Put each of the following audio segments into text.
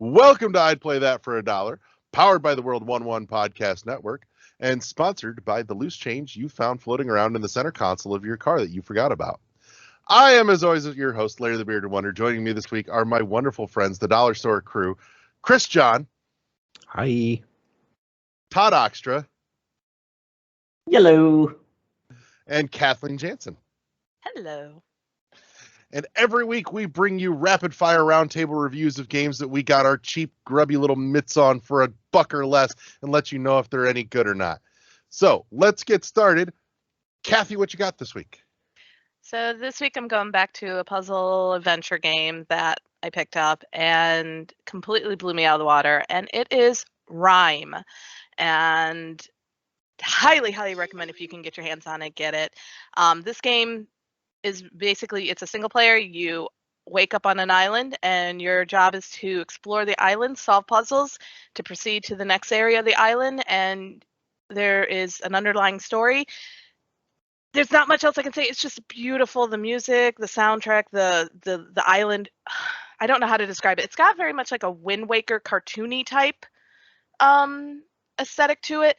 Welcome to I'd Play That for $1, powered by the World 1-1 Podcast Network, and sponsored by the loose change you found floating around in the center console of your car that you forgot about. I am, as always, your host, Larry the Bearded Wonder. Joining me this week are my wonderful friends, the Dollar Store crew, Chris John. Hi. Todd Oxtra. Hello. And Kathleen Jansen. Hello. And every week we bring you rapid-fire roundtable reviews of games that we got our cheap, grubby little mitts on for $1 or less and let you know if they're any good or not. So, let's get started. Kathy, what you got this week? So this week I'm going back to a puzzle adventure game that I picked up and completely blew me out of the water, and it is Rime. And highly, highly recommend if you can get your hands on it, get it. This game is basically, it's a single player. You wake up on an island and your job is to explore the island, solve puzzles to proceed to the next area of the island, and there is an underlying story. There's not much else I can say. It's just beautiful. The music, the soundtrack, the island. I don't know how to describe it. It's got very much like a Wind Waker cartoony type aesthetic to it.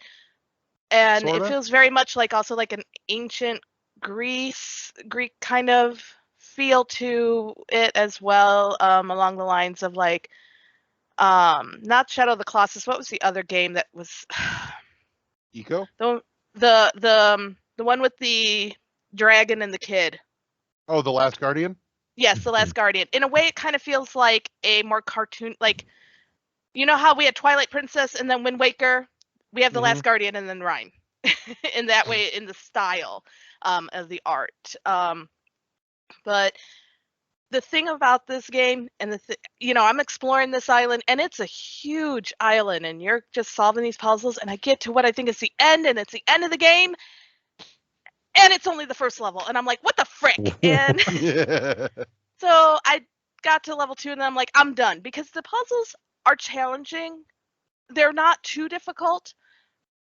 And Sorta? it feels very much like also like an ancient Greek kind of feel to it as well, along the lines of like not Shadow of the Colossus. What was the other game that was Eco? The one with the dragon and the kid? Oh, The Last Guardian? Yes, The Last Guardian. In a way, it kind of feels like a more cartoon, like, you know how we had Twilight Princess and then Wind Waker? We have The Last Guardian and then Rime. In that way, in the style of the art. But the thing about this game, and I'm exploring this island, and it's a huge island, and you're just solving these puzzles, and I get to what I think is the end, and it's the end of the game, and it's only the first level, and I'm like, what the frick? And so I got to level 2, and then I'm like, I'm done, because the puzzles are challenging. They're not too difficult,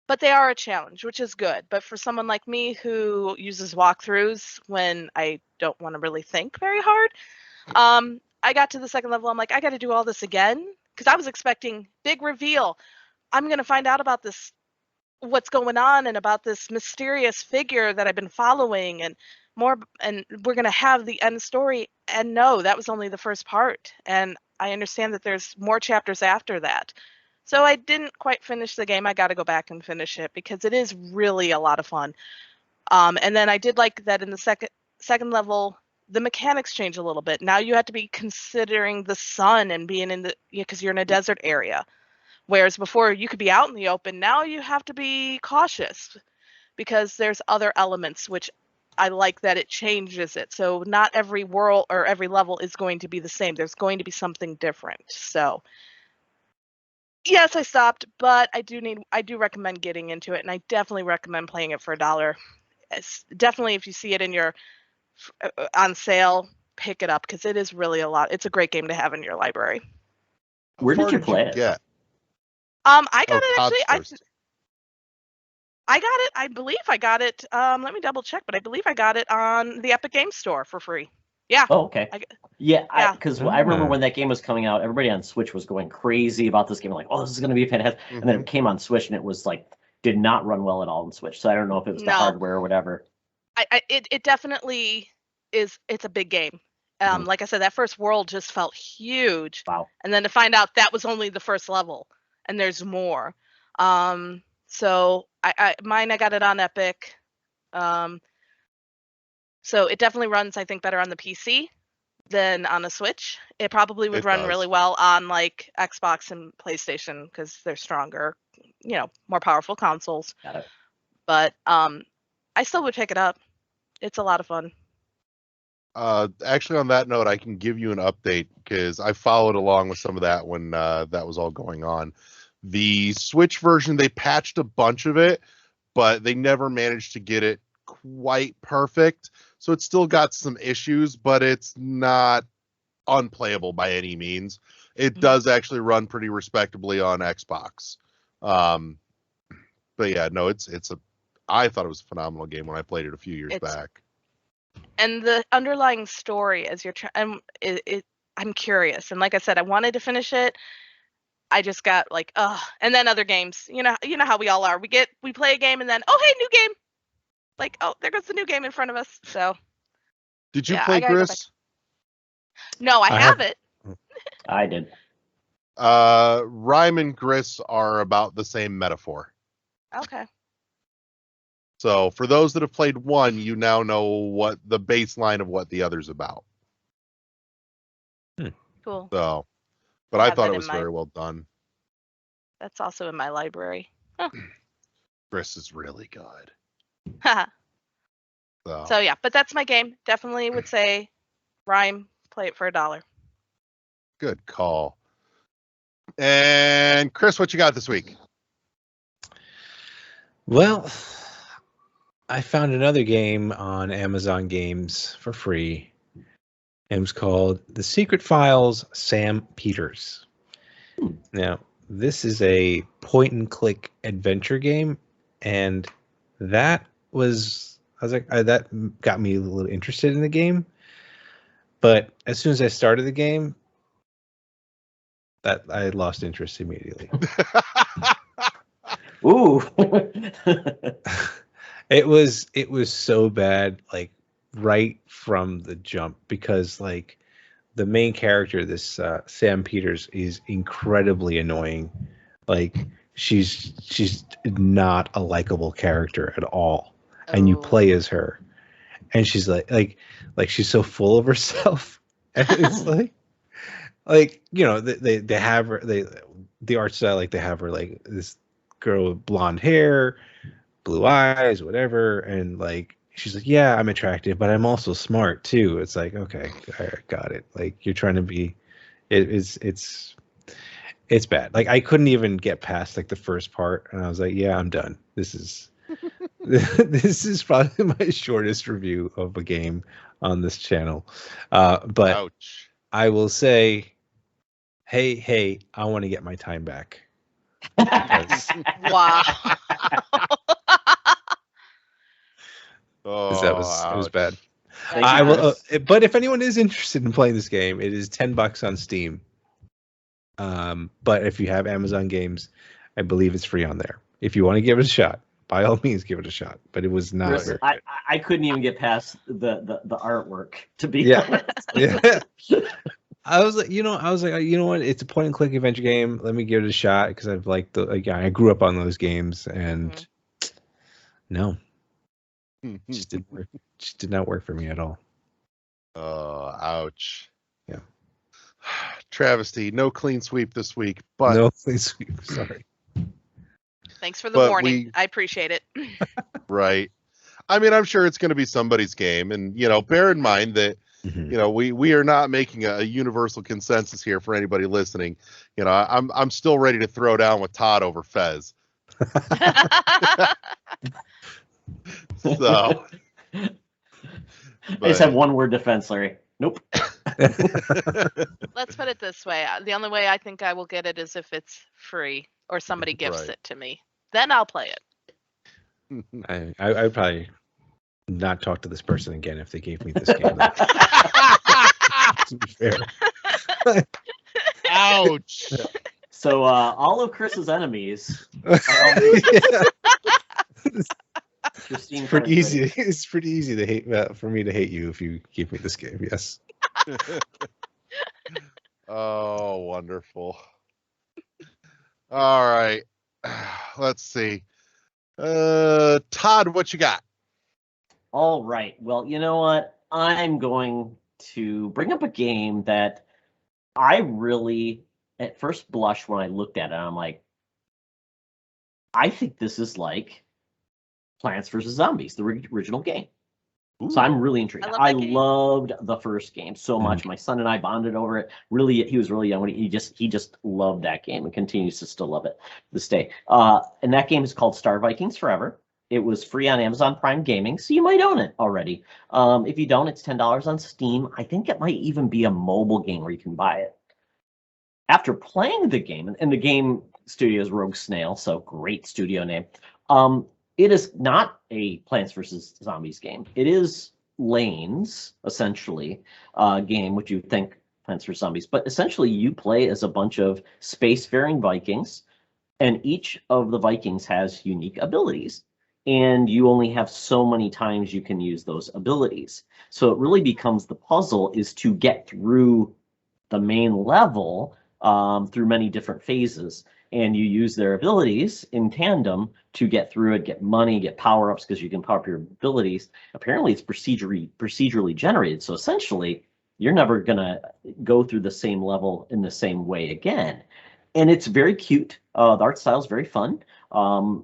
but they are a challenge, which is good. But for someone like me who uses walkthroughs when I don't want to really think very hard, I got to the second level. I'm like, I got to do all this again, because I was expecting big reveal. I'm going to find out about this, what's going on, and about this mysterious figure that I've been following, and more, and we're going to have the end story. And no, that was only the first part. And I understand that there's more chapters after that. So I didn't quite finish the game. I got to go back and finish it because it is really a lot of fun. And then I did like that in the second level, the mechanics change a little bit. Now you have to be considering the sun and being in because you're in a desert area. Whereas before you could be out in the open. Now you have to be cautious because there's other elements, which I like that it changes it. So not every world or every level is going to be the same. There's going to be something different. So yes, I stopped, but I do recommend getting into it, and I definitely recommend playing it for $1. It's definitely, if you see it in your on sale, pick it up because it is really a lot. It's a great game to have in your library. Where did you play it? I got it actually. I got it. I believe I got it. Let me double check, but I believe I got it on the Epic Games Store for free. Yeah. Oh, okay. Because I remember when that game was coming out, everybody on Switch was going crazy about this game. Like, oh, this is going to be fantastic. And then it came on Switch, and it was like, did not run well at all on Switch. So I don't know if it was the hardware or whatever. It definitely is. It's a big game. Like I said, that first world just felt huge. Wow. And then to find out that was only the first level, and there's more. So I got it on Epic. So it definitely runs, I think, better on the PC than on a Switch. It probably would run really well on like Xbox and PlayStation because they're stronger, more powerful consoles. Got it. But I still would pick it up. It's a lot of fun. Actually, on that note, I can give you an update because I followed along with some of that when that was all going on. The Switch version, they patched a bunch of it, but they never managed to get it quite perfect. So it's still got some issues, but it's not unplayable by any means. It does actually run pretty respectably on Xbox. But yeah, no, I thought it was a phenomenal game when I played it a few years back. And the underlying story as you're I'm curious. And like I said, I wanted to finish it. I just got like, and then other games. You know how we all are. We play a game and then, oh hey, new game. Like, oh, there goes the new game in front of us. So. Did you play Gris? No, I have it. I did. Rime and Gris are about the same metaphor. Okay. So for those that have played one, you now know what the baseline of what the other's about. Cool. So, but I thought it was very well done. That's also in my library. Huh. Gris is really good. So yeah, but that's my game. Definitely would say Rime, play it for $1. Good call. And Chris, what you got this week? Well, I found another game on Amazon Games for free. It was called The Secret Files Sam Peters. Now, this is a point-and-click adventure game, and that got me a little interested in the game. But as soon as I started the game, that I lost interest immediately. Ooh. It was so bad, like right from the jump, because like the main character, this Sam Peters, is incredibly annoying. Like she's not a likable character at all, and you play as her, and she's like she's so full of herself, and it's like you know they have her, the art style, like they have her like this girl with blonde hair, blue eyes, whatever, and like she's like, yeah, I'm attractive, but I'm also smart too. It's like, okay, I got it. Like you're trying to be, it's bad. Like I couldn't even get past like the first part, and I was like, yeah, I'm done. This is this is probably my shortest review of a game on this channel. But ouch. I will say, hey, I want to get my time back. Wow. Oh, it was bad. I will, but if anyone is interested in playing this game, it is $10 on Steam. But if you have Amazon Games, I believe it's free on there. If you want to give it a shot, by all means, give it a shot. But it was not. Chris, I couldn't even get past the artwork, to be honest. Yeah. I was like, you know what? It's a point and click adventure game. Let me give it a shot because I've liked I grew up on those games, and no, just didn't work. Just did not work for me at all. Oh, ouch. Yeah. Travesty. No clean sweep this week, but no clean sweep. Sorry. Thanks for the warning. I appreciate it. Right. I mean, I'm sure it's going to be somebody's game, and bear in mind that we are not making a universal consensus here for anybody listening. I'm still ready to throw down with Todd over Fez. So I just have one word defense, Larry. Nope. Let's put it this way. The only way I think I will get it is if it's free or somebody gifts it to me. Then I'll play it. I would probably not talk to this person again if they gave me this game. To be fair. Ouch. So all of Chris's enemies. It's pretty easy. It's pretty easy to hate for me to hate you if you give me this game. Yes. Oh, wonderful. All right. Let's see. Todd, what you got? All right. Well, you know what? I'm going to bring up a game that I really, at first blush, when I looked at it, I'm like, I think this is like Plants vs. Zombies, the original game. Ooh. So I'm really intrigued. I loved the first game so much. My son and I bonded over it. Really, he was really young when he just loved that game and continues to still love it this day. And that game is called Star Vikings Forever. It was free on Amazon Prime Gaming, so you might own it already. If you don't, it's $10 on Steam. I think it might even be a mobile game where you can buy it. After playing the game, and the game studio is Rogue Snail, so great studio name. It is not a Plants vs. Zombies game. It is Lanes, essentially, game, which you think Plants vs. Zombies, but essentially you play as a bunch of spacefaring Vikings, and each of the Vikings has unique abilities. And you only have so many times you can use those abilities. So it really becomes the puzzle is to get through the main level through many different phases. And you use their abilities in tandem to get through it, get money, get power-ups because you can power up your abilities. Apparently it's procedurally generated. So essentially, you're never going to go through the same level in the same way again. And it's very cute. The art style is very fun.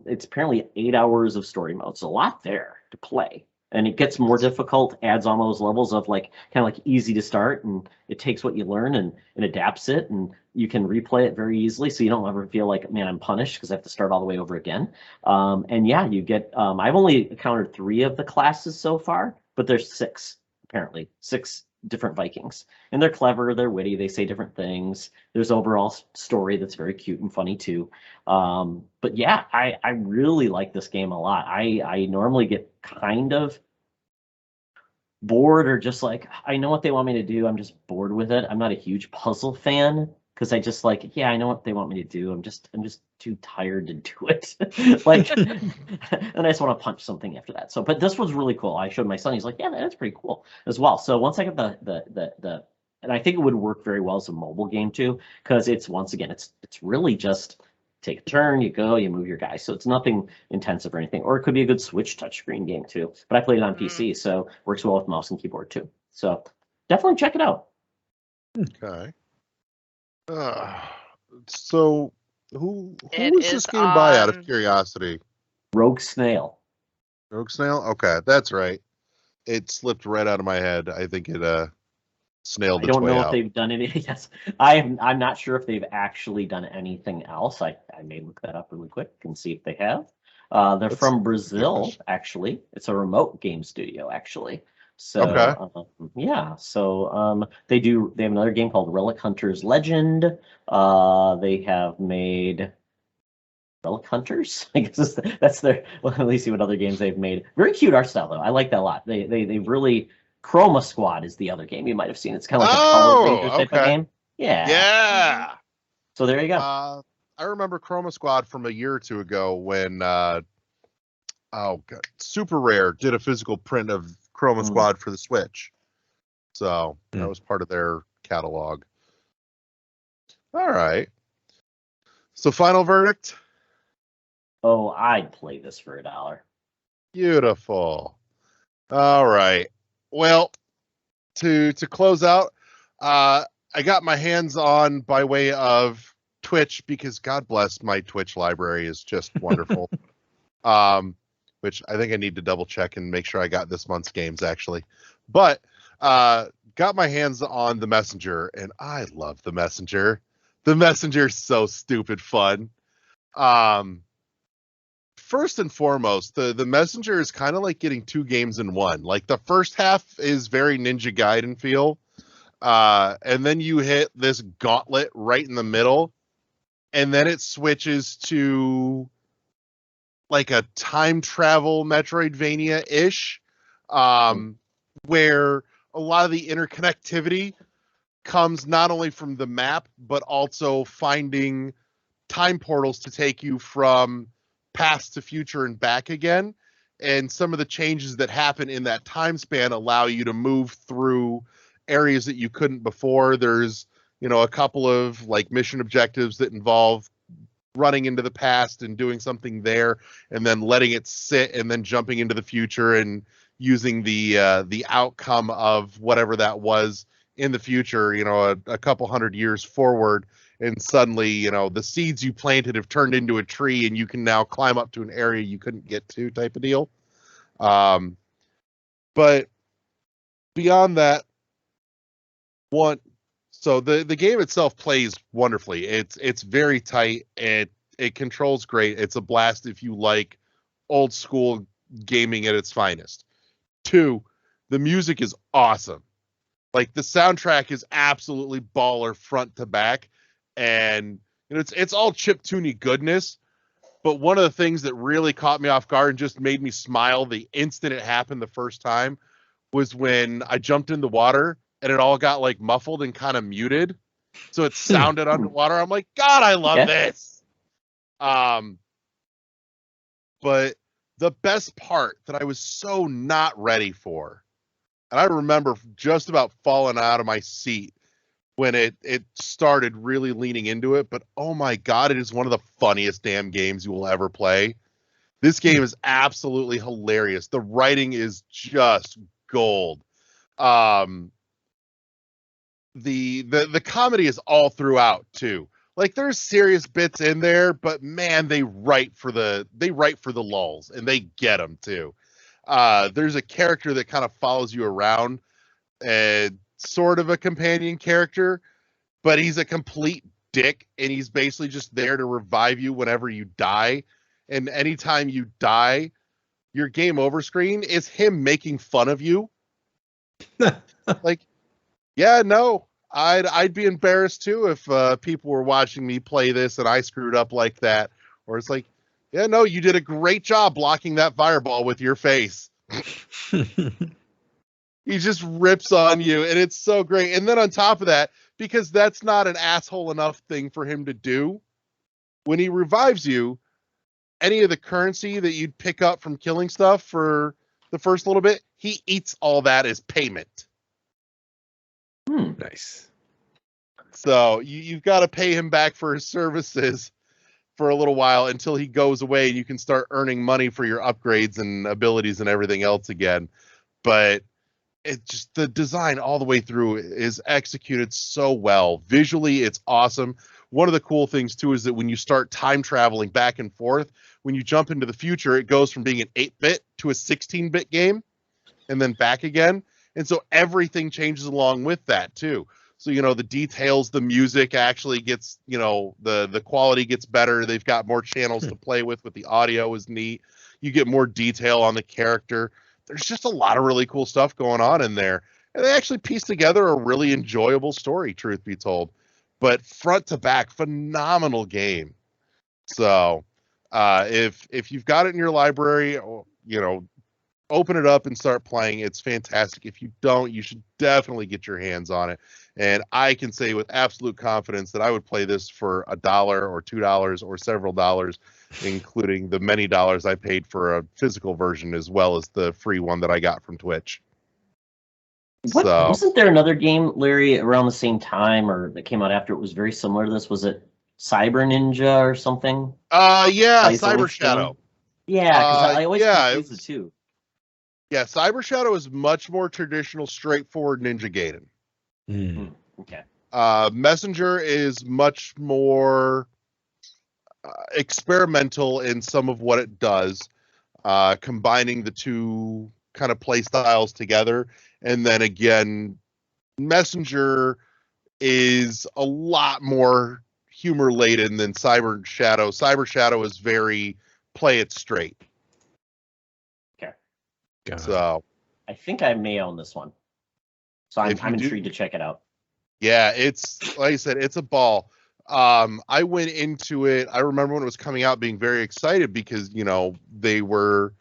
It's apparently 8 hours of story mode. So a lot there to play. And it gets more difficult, adds on those levels of like kind of like easy to start, and it takes what you learn and adapts it, and you can replay it very easily, so you don't ever feel like, man, I'm punished because I have to start all the way over again. And yeah, you get. I've only encountered 3 of the classes so far, but there's 6 apparently, 6 different Vikings, and they're clever, they're witty, they say different things. There's overall story that's very cute and funny too. But yeah, I really like this game a lot. I normally get kind of bored or just like, I know what they want me to do, I'm just bored with it. I'm not a huge puzzle fan because I just like, yeah, I know what they want me to do. I'm just too tired to do it. Like, and I just want to punch something after that. So, but this was really cool. I showed my son. He's like, yeah, that's pretty cool as well. So once I get the and I think it would work very well as a mobile game too, because it's once again, it's really just take a turn, you go, you move your guy. So it's nothing intensive or anything. Or it could be a good Switch touchscreen game too. But I played it on PC, so works well with mouse and keyboard too. So definitely check it out. Okay. So who It was this is game by, out of on- curiosity? Rogue Snail. Rogue Snail? Okay, that's right. It slipped right out of my head. I think it snailed I its don't way know out. if they've done any. Yes, I'm not sure if they've actually done anything else. I may look that up really quick and see if they have. They're Let's- from Brazil, actually. It's a remote game studio, actually. So Okay. yeah, so they have another game called Relic Hunters Legend. They have made Relic Hunters. I guess that's their. Well, let me see what other games they've made. Very cute art style though. I like that a lot. They really. Chroma Squad is the other game you might have seen. It's kind of like a Power Rangers type of game. Yeah. Yeah. So there you go. I remember Chroma Squad from a year or two ago when Super Rare did a physical print of Chroma Squad for the Switch. So that was part of their catalog. All right. So final verdict? Oh, I'd play this for $1. Beautiful. All right. Well, to close out, I got my hands on by way of Twitch, because God bless, my Twitch library is just wonderful. Which I think I need to double check and make sure I got this month's games actually. But got my hands on The Messenger, and I love The Messenger. The Messenger's so stupid fun. First and foremost, the Messenger is kind of like getting 2 games in one. Like the first half is very Ninja Gaiden feel. And then you hit this gauntlet right in the middle. And then it switches to like a time travel Metroidvania-ish, where a lot of the interconnectivity comes not only from the map, but also finding time portals to take you from past to future and back again. And some of the changes that happen in that time span allow you to move through areas that you couldn't before. There's, a couple of like mission objectives that involve running into the past and doing something there, and then letting it sit, and then jumping into the future and using the outcome of whatever that was in the future, a couple hundred years forward. And suddenly, the seeds you planted have turned into a tree, and you can now climb up to an area you couldn't get to, type of deal. But beyond that, so the game itself plays wonderfully. It's very tight. It controls great. It's a blast if you like old school gaming at its finest. 2, the music is awesome. Like the soundtrack is absolutely baller front to back. And it's all chiptune-y goodness, but one of the things that really caught me off guard and just made me smile the instant it happened the first time was when I jumped in the water and it all got like muffled and kind of muted, so it sounded underwater. I'm like, God, I love this. But the best part that I was so not ready for, and I remember just about falling out of my seat when it started really leaning into it, but oh my God, it is one of the funniest damn games you will ever play. This game is absolutely hilarious. The writing is just gold. The comedy is all throughout too. Like there's serious bits in there, but man, they write for the lulls, and they get them too. There's a character that kind of follows you around, and sort of a companion character, but he's a complete dick, and he's basically just there to revive you whenever you die. And anytime you die, your game over screen is him making fun of you. Like, yeah, no, I'd be embarrassed too if people were watching me play this and I screwed up like that. Or it's like, yeah, no, you did a great job blocking that fireball with your face. He just rips on you, and it's so great. And then on top of that, because that's not an asshole enough thing for him to do, when he revives you, any of the currency that you'd pick up from killing stuff for the first little bit, he eats all that as payment. Nice. So you've got to pay him back for his services for a little while until he goes away, and you can start earning money for your upgrades and abilities and everything else again. But it just, the design all the way through is executed so well. Visually, it's awesome. One of the cool things too is that when you start time traveling back and forth, when you jump into the future, it goes from being an 8-bit to a 16-bit game, and then back again. And so everything changes along with that too. So, the details, the music actually gets, the quality gets better. They've got more channels to play with the audio is neat. You get more detail on the character. There's just a lot of really cool stuff going on in there. And they actually piece together a really enjoyable story, truth be told. But front to back, phenomenal game. So if you've got it in your library, open it up and start playing. It's fantastic. If you don't, you should definitely get your hands on it. And I can say with absolute confidence that I would play this for $1 or $2 or several dollars, including the many dollars I paid for a physical version as well as the free one that I got from Twitch. Wasn't there another game, Larry, around the same time or that came out after it was very similar to this? Was it Cyber Ninja or something? Yeah, Cyber Shadow. Yeah, because I always confuse the two. Yeah, Cyber Shadow is much more traditional, straightforward Ninja Gaiden. Okay. Messenger is much more experimental in some of what it does, combining the two kind of play styles together. And then again, Messenger is a lot more humor laden than Cyber Shadow. Cyber Shadow is very play it straight. Okay. So I think I may own this one. So I'm intrigued to check it out. Yeah, it's like I said, it's a ball. I went into it. I remember when it was coming out being very excited because, they were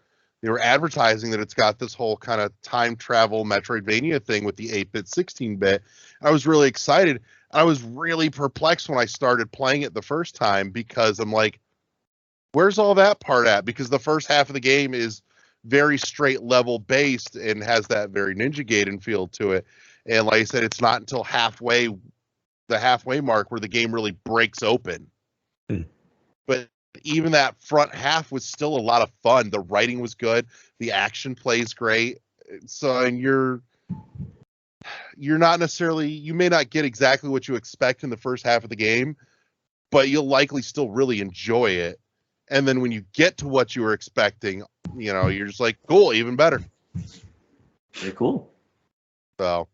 advertising that it's got this whole kind of time travel Metroidvania thing with the 8-bit, 16-bit. I was really excited. I was really perplexed when I started playing it the first time because I'm like, where's all that part at? Because the first half of the game is very straight level based and has that very Ninja Gaiden feel to it. And like I said, it's not until the halfway mark where the game really breaks open. But even that front half was still a lot of fun. The writing was good. The action plays great. So, and you're not necessarily, you may not get exactly what you expect in the first half of the game, but you'll likely still really enjoy it. And then when you get to what you were expecting, you're just like, cool, even better. Very cool. So,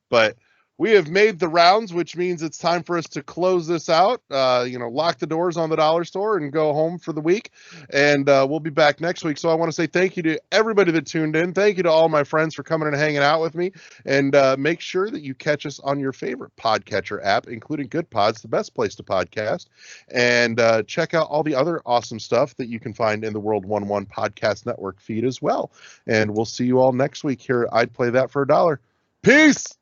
but we have made the rounds, which means it's time for us to close this out, lock the doors on the dollar store and go home for the week. And we'll be back next week. So I want to say thank you to everybody that tuned in. Thank you to all my friends for coming and hanging out with me. And make sure that you catch us on your favorite podcatcher app, including Good Pods, the best place to podcast. And check out all the other awesome stuff that you can find in the World 1-1 Podcast Network feed as well. And we'll see you all next week here. I'd play that for $1. Peace!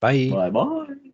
Bye. Bye bye.